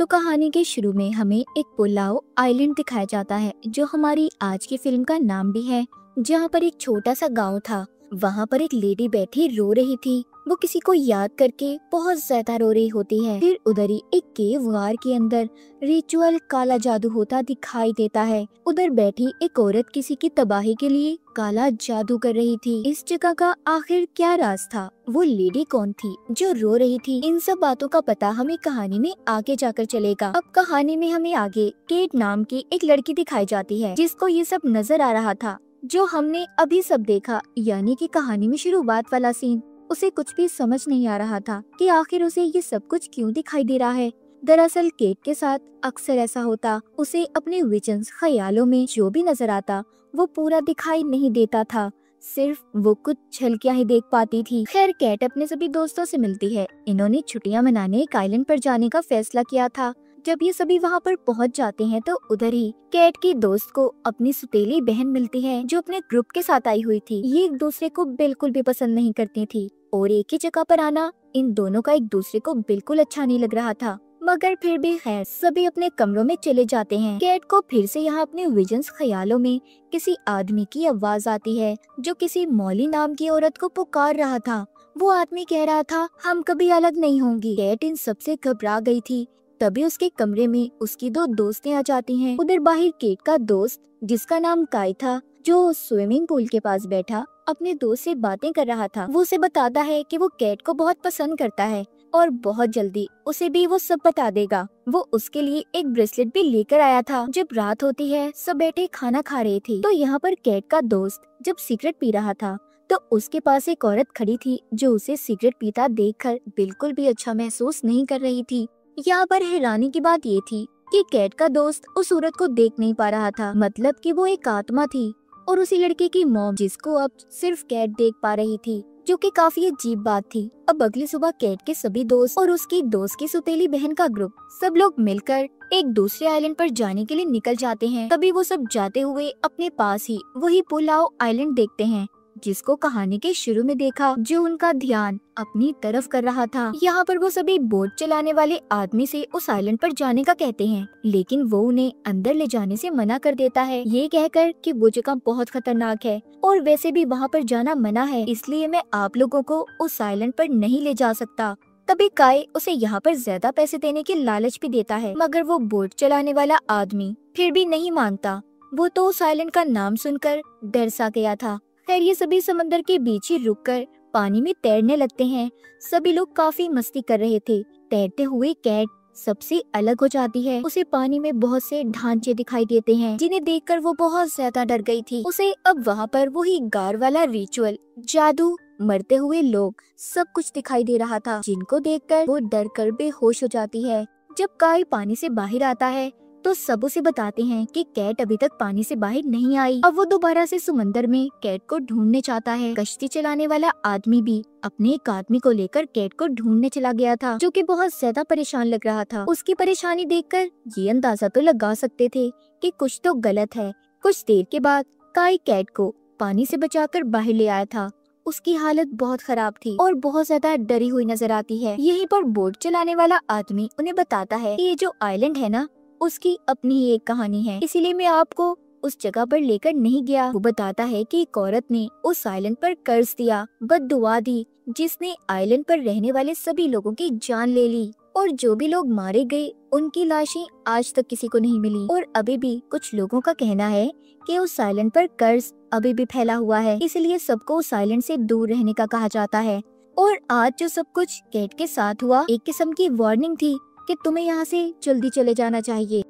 तो कहानी के शुरू में हमें एक पुलाव आइलैंड दिखाया जाता है, जो हमारी आज की फिल्म का नाम भी है। जहाँ पर एक छोटा सा गांव था। वहाँ पर एक लेडी बैठी रो रही थी। वो किसी को याद करके बहुत ज्यादा रो रही होती है। फिर उधर ही एक केव गार के अंदर रिचुअल काला जादू होता दिखाई देता है। उधर बैठी एक औरत किसी की तबाही के लिए काला जादू कर रही थी। इस जगह का आखिर क्या राज था? वो लेडी कौन थी जो रो रही थी? इन सब बातों का पता हमें कहानी में आगे जाकर चलेगा। अब कहानी में हमें आगे केट नाम की एक लड़की दिखाई जाती है, जिसको ये सब नजर आ रहा था जो हमने अभी सब देखा, यानी कि कहानी में शुरुआत वाला सीन। उसे कुछ भी समझ नहीं आ रहा था कि आखिर उसे ये सब कुछ क्यों दिखाई दे रहा है। दरअसल केट के साथ अक्सर ऐसा होता। उसे अपने विजन्स ख्यालों में जो भी नजर आता वो पूरा दिखाई नहीं देता था, सिर्फ वो कुछ झलकियां ही देख पाती थी। खैर, केट अपने सभी दोस्तों से मिलती है। इन्होंने छुट्टियां मनाने एक आइलैंड पर जाने का फैसला किया था। जब ये सभी वहाँ पर पहुँच जाते हैं तो उधर ही केट की दोस्त को अपनी सुतेली बहन मिलती है, जो अपने ग्रुप के साथ आई हुई थी। ये एक दूसरे को बिल्कुल भी पसंद नहीं करती थी और एक ही जगह पर आना इन दोनों का एक दूसरे को बिल्कुल अच्छा नहीं लग रहा था। मगर फिर भी खैर, सभी अपने कमरों में चले जाते हैं। केट को फिर से यहाँ अपने विजन्स ख्यालों में किसी आदमी की आवाज आती है, जो किसी मौली नाम की औरत को पुकार रहा था। वो आदमी कह रहा था, हम कभी अलग नहीं होंगी। केट इन सबसे घबरा गई थी। तभी उसके कमरे में उसकी दो दोस्तें आ जाती हैं। उधर बाहर केट का दोस्त, जिसका नाम काई था, जो स्विमिंग पूल के पास बैठा अपने दोस्त से बातें कर रहा था। वो उसे बताता है कि वो केट को बहुत पसंद करता है और बहुत जल्दी उसे भी वो सब बता देगा। वो उसके लिए एक ब्रेसलेट भी लेकर आया था। जब रात होती है, सब बैठे खाना खा रहे थे, तो यहाँ पर केट का दोस्त जब सिगरेट पी रहा था तो उसके पास एक औरत खड़ी थी, जो उसे सिगरेट पीता देखकर बिल्कुल भी अच्छा महसूस नहीं कर रही थी। यहाँ पर हैरानी की बात ये थी कि केट का दोस्त उस औरत को देख नहीं पा रहा था, मतलब कि वो एक आत्मा थी और उसी लड़के की मॉम, जिसको अब सिर्फ केट देख पा रही थी, जो कि काफी अजीब बात थी। अब अगली सुबह केट के सभी दोस्त और उसकी दोस्त की सुतेली बहन का ग्रुप, सब लोग मिलकर एक दूसरे आइलैंड पर जाने के लिए निकल जाते हैं। तभी वो सब जाते हुए अपने पास ही वही पुलाव आइलैंड देखते हैं, जिसको कहानी के शुरू में देखा, जो उनका ध्यान अपनी तरफ कर रहा था। यहाँ पर वो सभी बोट चलाने वाले आदमी से उस आइलैंड पर जाने का कहते हैं, लेकिन वो उन्हें अंदर ले जाने से मना कर देता है, ये कहकर कि वो जगह बहुत खतरनाक है और वैसे भी वहाँ पर जाना मना है, इसलिए मैं आप लोगों को उस आइलैंड पर नहीं ले जा सकता। तभी काई उसे यहाँ पर ज्यादा पैसे देने की लालच भी देता है, मगर वो बोट चलाने वाला आदमी फिर भी नहीं मानता। वो तो उस आइलैंड का नाम सुनकर डर सा गया था। खैर, ये सभी समंदर के बीच ही रुककर पानी में तैरने लगते हैं। सभी लोग काफी मस्ती कर रहे थे। तैरते हुए केट सबसे अलग हो जाती है। उसे पानी में बहुत से ढांचे दिखाई देते हैं, जिन्हें देखकर वो बहुत ज्यादा डर गई थी। उसे अब वहाँ पर वही गार वाला रिचुअल, जादू, मरते हुए लोग, सब कुछ दिखाई दे रहा था, जिनको देखकर वो डर कर बेहोश हो जाती है। जब काई पानी से बाहर आता है तो सब उसे बताते हैं कि केट अभी तक पानी से बाहर नहीं आई। अब वो दोबारा से समंदर में केट को ढूंढने चाहता है। कश्ती चलाने वाला आदमी भी अपने एक आदमी को लेकर केट को ढूंढने चला गया था, जो कि बहुत ज्यादा परेशान लग रहा था। उसकी परेशानी देखकर ये अंदाजा तो लगा सकते थे कि कुछ तो गलत है। कुछ देर के बाद काई केट को पानी से बचाकर बाहर ले आया था। उसकी हालत बहुत खराब थी और बहुत ज्यादा डरी हुई नजर आती है। यहीं पर बोट चलाने वाला आदमी उन्हें बताता है कि ये जो आइलैंड है ना, उसकी अपनी ही एक कहानी है, इसीलिए मैं आपको उस जगह पर लेकर नहीं गया। वो बताता है कि एक औरत ने उस आइलैंड पर कर्ज दिया, बद्दुआ दी, जिसने आइलैंड पर रहने वाले सभी लोगों की जान ले ली और जो भी लोग मारे गए उनकी लाशें आज तक किसी को नहीं मिली। और अभी भी कुछ लोगों का कहना है कि उस आइलैंड पर कर्ज अभी भी फैला हुआ है, इसलिए सबको उस आइलैंड से दूर रहने का कहा जाता है। और आज जो सब कुछ केट के साथ हुआ, एक किस्म की वार्निंग थी कि तुम्हें यहाँ से जल्दी चले जाना चाहिए।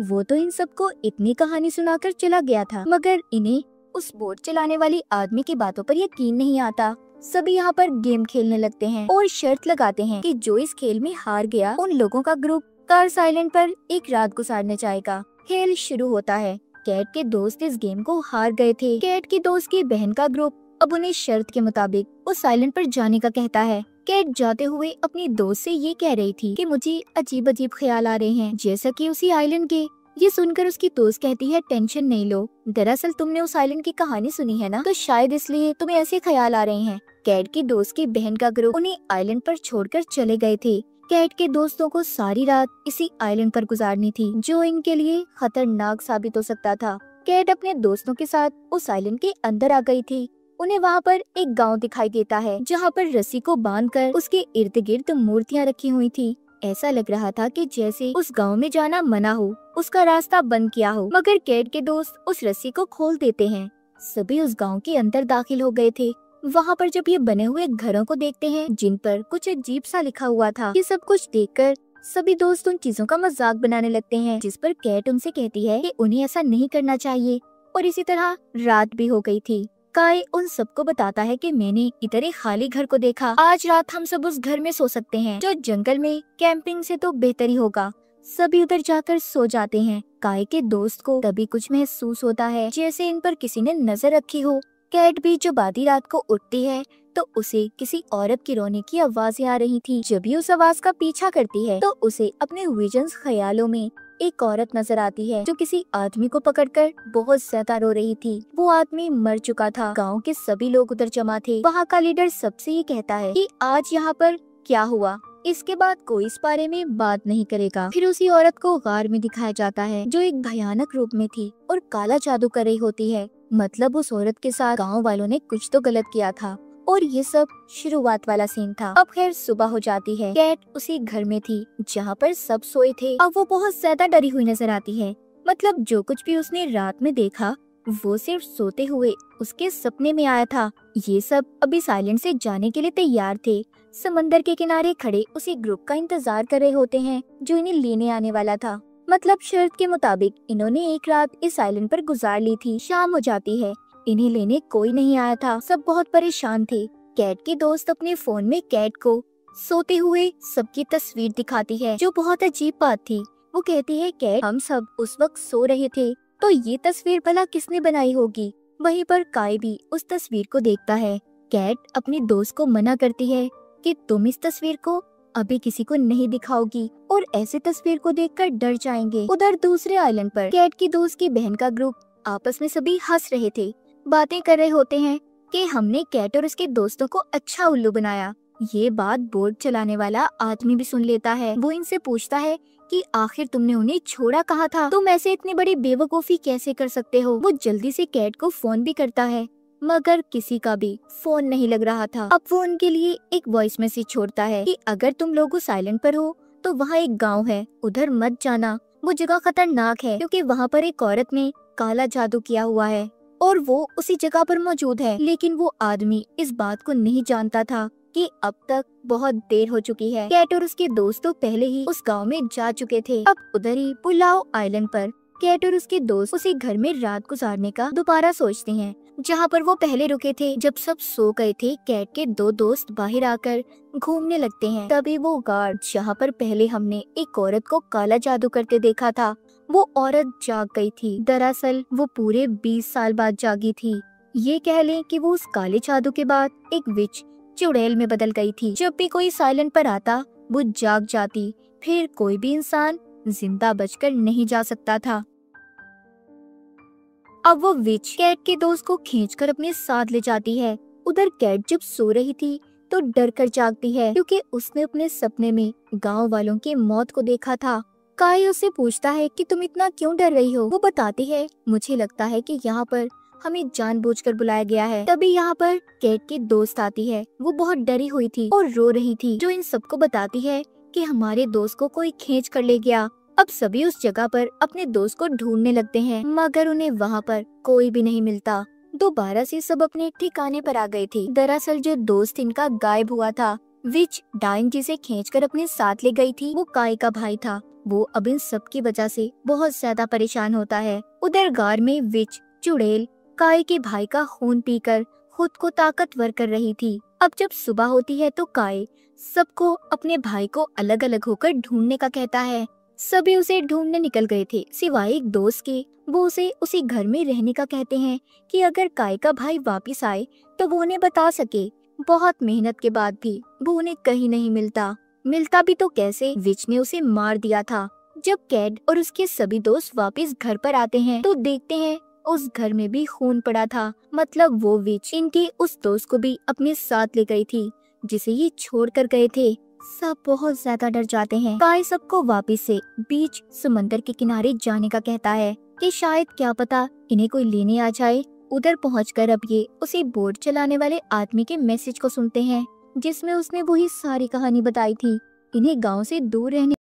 वो तो इन सबको इतनी कहानी सुनाकर चला गया था, मगर इन्हें उस बोट चलाने वाली आदमी की बातों पर यकीन नहीं आता। सभी यहाँ पर गेम खेलने लगते हैं और शर्त लगाते हैं कि जो इस खेल में हार गया, उन लोगों का ग्रुप कार्स आइलैंड पर एक रात गुजारने जाएगा। खेल शुरू होता है। केट के दोस्त इस गेम को हार गए थे। केट की दोस्त की बहन का ग्रुप अब उन्हें शर्त के मुताबिक उस आइलैंड पर जाने का कहता है। केट जाते हुए अपनी दोस्त से ये कह रही थी कि मुझे अजीब अजीब ख्याल आ रहे हैं, जैसा कि उसी आइलैंड के। ये सुनकर उसकी दोस्त कहती है, टेंशन नहीं लो, दरअसल तुमने उस आइलैंड की कहानी सुनी है ना, तो शायद इसलिए तुम्हें ऐसे ख्याल आ रहे हैं। केट की दोस्त की बहन का ग्रुप उन्हें आइलैंड पर छोड़कर चले गए थे। कैट के दोस्तों को सारी रात इसी आइलैंड पर गुजारनी थी, जो इनके लिए खतरनाक साबित हो सकता था। कैट अपने दोस्तों के साथ उस आइलैंड के अंदर आ गई थी। उन्हें वहाँ पर एक गांव दिखाई देता है, जहाँ पर रस्सी को बांधकर उसके इर्द गिर्द मूर्तियाँ रखी हुई थी। ऐसा लग रहा था कि जैसे उस गांव में जाना मना हो, उसका रास्ता बंद किया हो। मगर कैट के दोस्त उस रस्सी को खोल देते हैं। सभी उस गांव के अंदर दाखिल हो गए थे। वहाँ पर जब ये बने हुए घरों को देखते हैं, जिन पर कुछ अजीब सा लिखा हुआ था, ये सब कुछ देखकर सभी दोस्त उन चीजों का मजाक बनाने लगते हैं, जिस पर कैट उनसे कहती है कि उन्हें ऐसा नहीं करना चाहिए। और इसी तरह रात भी हो गई थी। काई उन सबको बताता है कि मैंने इधर एक खाली घर को देखा। आज रात हम सब उस घर में सो सकते हैं, जो जंगल में कैंपिंग से तो बेहतर ही होगा। सभी उधर जाकर सो जाते हैं। काई के दोस्त को तभी कुछ महसूस होता है, जैसे इन पर किसी ने नजर रखी हो। कैट भी जब आधी रात को उठती है तो उसे किसी औरत की रोने की आवाजें आ रही थी। जब भी उस आवाज का पीछा करती है तो उसे अपने विजन्स ख्यालों में एक औरत नजर आती है, जो किसी आदमी को पकड़कर बहुत ज्यादा रो रही थी। वो आदमी मर चुका था। गांव के सभी लोग उधर जमा थे। वहाँ का लीडर सबसे ये कहता है कि आज यहाँ पर क्या हुआ, इसके बाद कोई इस बारे में बात नहीं करेगा। फिर उसी औरत को गार में दिखाया जाता है, जो एक भयानक रूप में थी और काला जादू कर रही होती है। मतलब उस औरत के साथ गांव वालों ने कुछ तो गलत किया था। और ये सब शुरुआत वाला सीन था। अब खैर सुबह हो जाती है। कैट उसी घर में थी जहाँ पर सब सोए थे। अब वो बहुत ज्यादा डरी हुई नजर आती है। मतलब जो कुछ भी उसने रात में देखा वो सिर्फ सोते हुए उसके सपने में आया था। ये सब अभी साइलेंट से जाने के लिए तैयार थे। समंदर के किनारे खड़े उसी ग्रुप का इंतजार कर रहे होते हैं, जो इन्हें लेने आने वाला था। मतलब शर्त के मुताबिक इन्होंने एक रात इस आइलैंड पर गुजार ली थी। शाम हो जाती है। इन्हें लेने कोई नहीं आया था। सब बहुत परेशान थे। कैट के दोस्त अपने फोन में कैट को सोते हुए सबकी तस्वीर दिखाती है, जो बहुत अजीब बात थी। वो कहती है, कैट हम सब उस वक्त सो रहे थे, तो ये तस्वीर भला किसने बनाई होगी। वहीं पर काई भी उस तस्वीर को देखता है। कैट अपने दोस्त को मना करती है कि तुम इस तस्वीर को अभी किसी को नहीं दिखाओगी, और ऐसे तस्वीर को देखकर डर जाएंगे। उधर दूसरे आइलैंड पर कैट की दोस्त की बहन का ग्रुप आपस में सभी हंस रहे थे, बातें कर रहे होते हैं कि हमने कैट और उसके दोस्तों को अच्छा उल्लू बनाया। ये बात बोट चलाने वाला आदमी भी सुन लेता है। वो इनसे पूछता है कि आखिर तुमने उन्हें छोड़ा कहाँ था, तुम ऐसे इतनी बड़ी बेवकूफी कैसे कर सकते हो। वो जल्दी से कैट को फोन भी करता है, मगर किसी का भी फोन नहीं लग रहा था। अब वो उनके लिए एक वॉइस मैसेज छोड़ता है कि अगर तुम लोग उस आइलैंड पर हो तो वहाँ एक गाँव है, उधर मत जाना। वो जगह खतरनाक है, क्योंकि वहाँ पर एक औरत ने काला जादू किया हुआ है और वो उसी जगह पर मौजूद है। लेकिन वो आदमी इस बात को नहीं जानता था कि अब तक बहुत देर हो चुकी है। कैट और उसके दोस्त तो पहले ही उस गांव में जा चुके थे। अब उधर ही पुलाव आइलैंड पर कैट और उसके दोस्त उसी घर में रात गुजारने का दोबारा सोचते हैं, जहाँ पर वो पहले रुके थे। जब सब सो गए थे, कैट के दो दोस्त बाहर आकर घूमने लगते हैं। तभी वो गार्ड, जहाँ पर पहले हमने एक औरत को काला जादू करते देखा था, वो औरत जाग गई थी। दरअसल वो पूरे 20 साल बाद जागी थी। ये कह लें कि वो उस काले जादू के बाद एक विच चुड़ैल में बदल गई थी। जब भी कोई साइलेंट पर आता वो जाग जाती, फिर कोई भी इंसान जिंदा बचकर नहीं जा सकता था। अब वो विच कैट के दोस्त को खींचकर अपने साथ ले जाती है। उधर कैट जब सो रही थी तो डर कर जागती है, क्योंकि उसने अपने सपने में गांव वालों की मौत को देखा था। काई उससे पूछता है कि तुम इतना क्यों डर रही हो। वो बताती है, मुझे लगता है कि यहाँ पर हमें जानबूझकर बुलाया गया है। तभी यहाँ पर कैट की दोस्त आती है। वो बहुत डरी हुई थी और रो रही थी, जो इन सबको बताती है कि हमारे दोस्त को कोई खींच कर ले गया। अब सभी उस जगह पर अपने दोस्त को ढूंढने लगते हैं, मगर उन्हें वहाँ पर कोई भी नहीं मिलता। दोबारा से सब अपने ठिकाने पर आ गए थे। दरअसल जो दोस्त इनका गायब हुआ था, विच डाइन जिसे खींचकर अपने साथ ले गई थी, वो काई का भाई था। वो अब इन सब की वजह से बहुत ज्यादा परेशान होता है। उधर गार में विच चुड़ैल काई के भाई का खून पीकर खुद को ताकतवर कर रही थी। अब जब सुबह होती है तो काई सबको अपने भाई को अलग अलग होकर ढूंढने का कहता है। सभी उसे ढूंढने निकल गए थे, सिवाय एक दोस्त के। वो उसे उसी घर में रहने का कहते हैं कि अगर काई का भाई वापस आए तो वो उन्हें बता सके। बहुत मेहनत के बाद भी वो उन्हें कहीं नहीं मिलता भी तो कैसे, विच ने उसे मार दिया था। जब कैट और उसके सभी दोस्त वापस घर पर आते हैं तो देखते हैं उस घर में भी खून पड़ा था। मतलब वो विच इनके उस दोस्त को भी अपने साथ ले गई थी, जिसे ये छोड़ कर गए थे। सब बहुत ज्यादा डर जाते हैं। काई सबको वापस से बीच समंदर के किनारे जाने का कहता है कि शायद क्या पता इन्हें कोई लेने आ जाए। उधर पहुंचकर अब ये उसी बोट चलाने वाले आदमी के मैसेज को सुनते हैं जिसमें उसने वही सारी कहानी बताई थी। इन्हें गांव से दूर रहने